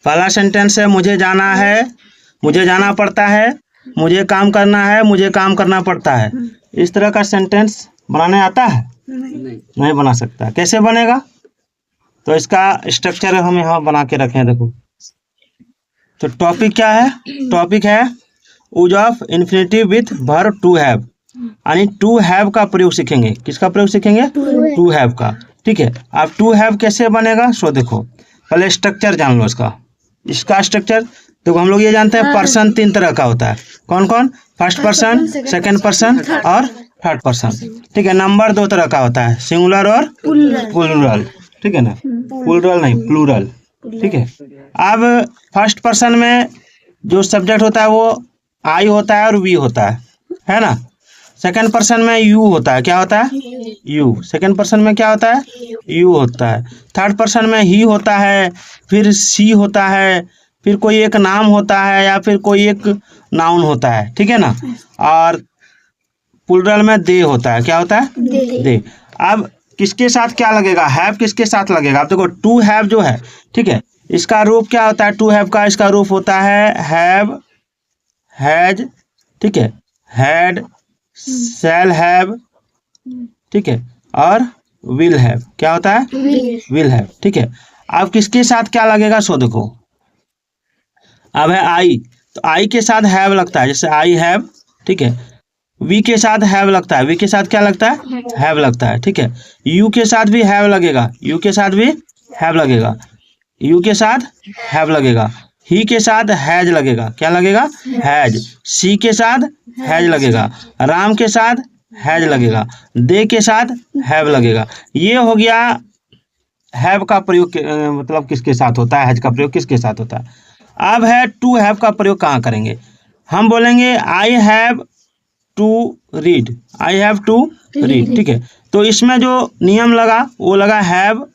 पहला सेंटेंस है मुझे जाना है, मुझे जाना पड़ता है, मुझे काम करना है, मुझे काम करना पड़ता है। इस तरह का सेंटेंस बनाने आता है? नहीं बना सकता। कैसे बनेगा? तो इसका स्ट्रक्चर हम यहाँ बना के रखे हैं, देखो। तो टॉपिक क्या है? टॉपिक है use of infinitive with verb to have, यानी टू हैव का प्रयोग सीखेंगे। किसका प्रयोग सीखेंगे? टू हैव का। ठीक है। अब टू हैव कैसे बनेगा? सो देखो, पहले स्ट्रक्चर जान लो इसका। इसका स्ट्रक्चर देखो, हम लोग ये जानते हैं पर्सन 3 तरह का होता है। कौन कौन? फर्स्ट पर्सन, सेकंड पर्सन और थर्ड पर्सन। ठीक है। नंबर 2 तरह का होता है, सिंगुलर और प्लूरल। ठीक है ना? प्लूरल नहीं, प्लूरल। ठीक है। अब फर्स्ट पर्सन में जो सब्जेक्ट होता है वो आई होता है और वी होता है ना? सेकंड पर्सन में यू होता है। क्या होता है? यू। सेकंड पर्सन में क्या होता है? यू होता है। थर्ड पर्सन में ही होता है, फिर सी होता है, फिर कोई एक नाम होता है या फिर कोई एक नाउन होता है। ठीक है ना? और प्लूरल में दे होता है। क्या होता है? दे। अब किसके साथ क्या लगेगा? हैव किसके साथ लगेगा? अब देखो, टू हैव जो है, ठीक है, इसका रूप क्या होता है? टू हैव का इसका रूप होता है हैव, हैज, ठीक है, हैड, शैल हैव, ठीक है, और विल हैव। क्या होता है? Will have. ठीक है। अब किसके साथ क्या लगेगा? सो देखो, अब है आई, तो आई के साथ हैव लगता है, जैसे आई हैव। ठीक है। वी के साथ हैव लगता है, वी के साथ क्या लगता है? हैव लगता है। ठीक है। यू के साथ भी हैव लगेगा, यू के साथ भी हैव लगेगा, यू के साथ हैव लगेगा। ही के साथ हैज लगेगा। क्या लगेगा? हैज। सी के साथ हैज लगेगा। राम के साथ हैज लगेगा। दे के साथ हैव लगेगा। ये हो गया हैव का प्रयोग मतलब किसके साथ होता है? हैज का प्रयोग किसके साथ होता है? अब है टू हैव का प्रयोग कहाँ करेंगे? हम बोलेंगे I have to read, I have to read. ठीक है। तो इसमें जो नियम लगा वो लगा हैव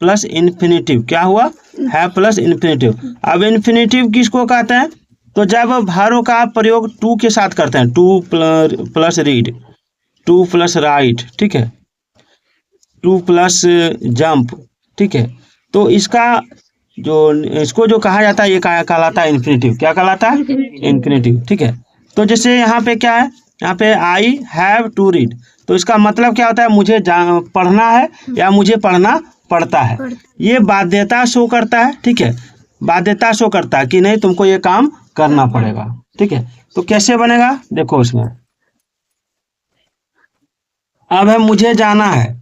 प्लस इन्फिनेटिव। क्या हुआ? Have plus infinitive. अब इन्फिनेटिव किसको कहते हैं? तो जब भारों का प्रयोग टू के साथ करते हैं, two plus read, two plus right, ठीक है, टू प्लस जंप। ठीक है। तो इसको जो कहा जाता है ये कहलाता है इन्फिनेटिव। क्या कहलाता है? इन्फिनेटिव। ठीक है। तो जैसे यहाँ पे क्या है? यहाँ पे आई हैव टू रीड, तो इसका मतलब क्या होता है? मुझे पढ़ना है या मुझे पढ़ना पड़ता है। ये बाध्यता शो करता है। ठीक है। बाध्यता शो करता है कि नहीं, तुमको ये काम करना पड़ेगा। ठीक है। तो कैसे बनेगा? देखो इसमें अब है मुझे जाना है।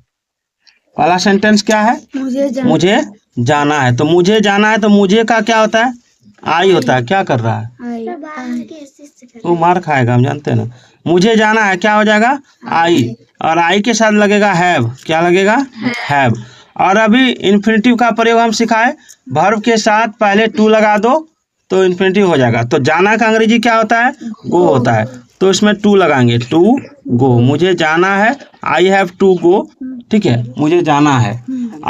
पहला सेंटेंस क्या है? मुझे जाना है। तो मुझे जाना है, तो मुझे का क्या होता है? आई होता है। क्या कर रहा है? वो मार खाएगा, हम जानते हैं ना। मुझे जाना है, क्या हो जाएगा? आई। और आई के साथ लगेगा हैव। क्या लगेगा? हैव। और अभी इन्फिनेटिव का प्रयोग हम सिखाए, वर्ब के साथ पहले टू लगा दो तो इन्फिनेटिव हो जाएगा। तो जाना का अंग्रेजी क्या होता है? गो होता है। तो इसमें टू लगाएंगे, टू गो। मुझे जाना है, आई हैव टू गो। ठीक है। मुझे जाना है।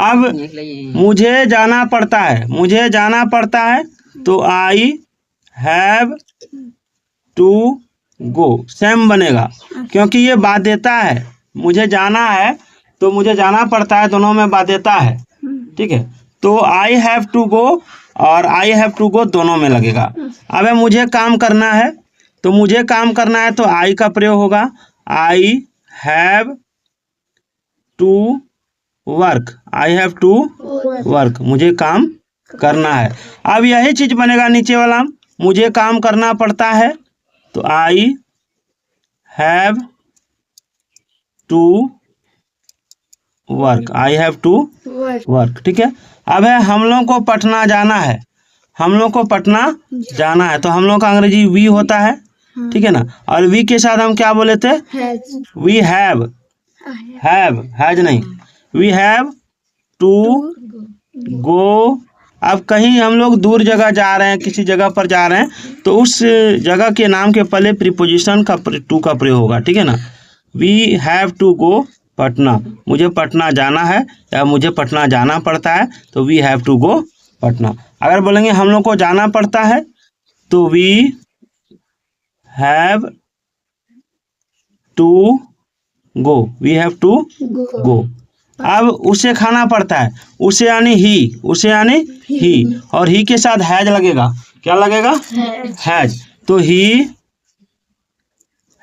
अब मुझे जाना पड़ता है, मुझे जाना पड़ता है, तो I have to go. Same बनेगा, क्योंकि ये बाध्यता है। मुझे जाना है तो मुझे जाना पड़ता है, दोनों में बाध्यता है। ठीक है। तो आई हैव टू गो और आई हैव टू गो दोनों में लगेगा। अब मुझे काम करना है, तो मुझे काम करना है, तो आई का प्रयोग होगा, I have to work, I have to work. मुझे काम करना है। अब यही चीज बनेगा नीचे वाला, मुझे काम करना पड़ता है, तो I have to work, I have to work. ठीक है। अब है हम लोग को पटना जाना है, हम लोग को पटना जाना है, तो हम लोग का अंग्रेजी वी होता है। ठीक है ना? और वी के साथ हम क्या बोले थे? वी हैव, हैज नहीं, वी हैव टू गो। अब कहीं हम लोग दूर जगह जा रहे हैं, किसी जगह पर जा रहे हैं, तो उस जगह के नाम के पहले प्रीपोजिशन का टू का प्रयोग होगा। ठीक है ना? We have to go Patna, मुझे पटना जाना है या मुझे पटना जाना पड़ता है, तो we have to go Patna. अगर बोलेंगे हम लोग को जाना पड़ता है, तो we have to go, we have to go. अब उसे खाना पड़ता है, उसे यानी ही, उसे यानी ही, और ही के साथ हैज लगेगा। क्या लगेगा? हैज। तो ही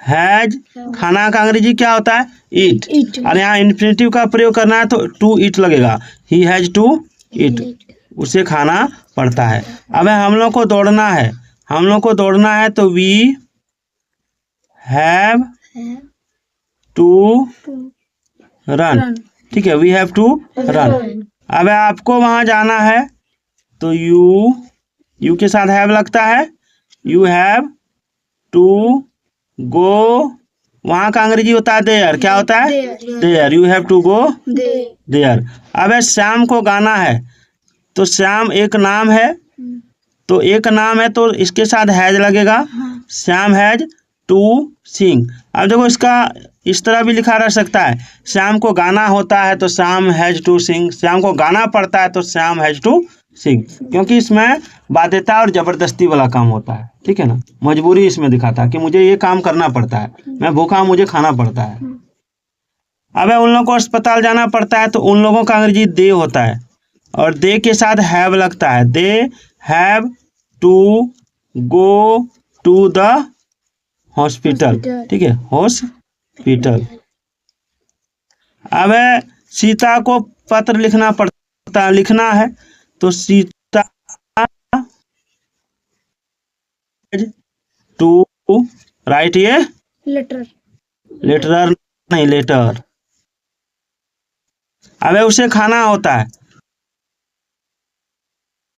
हैज, खाना का अंग्रेजी क्या होता है? ईट। और यहाँ इन्फिनेटिव का प्रयोग करना है तो टू ईट लगेगा। ही हैज टू ईट, उसे खाना पड़ता है। अब हम लोग को दौड़ना है, हम लोग को दौड़ना है तो वी हैव टू रन। ठीक है, वी हैव टू रन। अब आपको वहां जाना है तो यू के साथ हैव लगता है, यू हैव टू गो। वहां का अंग्रेजी होता है देयर। क्या होता है? There. You have to go there. अब श्याम को गाना है तो श्याम एक नाम है, तो एक नाम है तो इसके साथ हैज लगेगा। Shyam has to sing. अब देखो इसका इस तरह भी लिखा रह सकता है, श्याम को गाना होता है तो Shyam has to sing, Shyam को गाना पड़ता है तो श्याम हैज टू सिंग, क्योंकि इसमें बाध्यता और जबरदस्ती वाला काम होता है। ठीक है ना, मजबूरी इसमें दिखाता है कि मुझे ये काम करना पड़ता है, मैं भूखा हूं, मुझे खाना पड़ता है। अब उन लोगों को अस्पताल जाना पड़ता है तो उन लोगों का अंग्रेजी दे होता है, और दे के साथ हैव लगता है। They have to go to the hospital. ठीक है, हॉस्पिटल। अब सीता को पत्र लिखना पड़ता, लिखना है तो सीता टू राइट ये लेटर, लेटर नहीं लेटर। अब उसे खाना होता है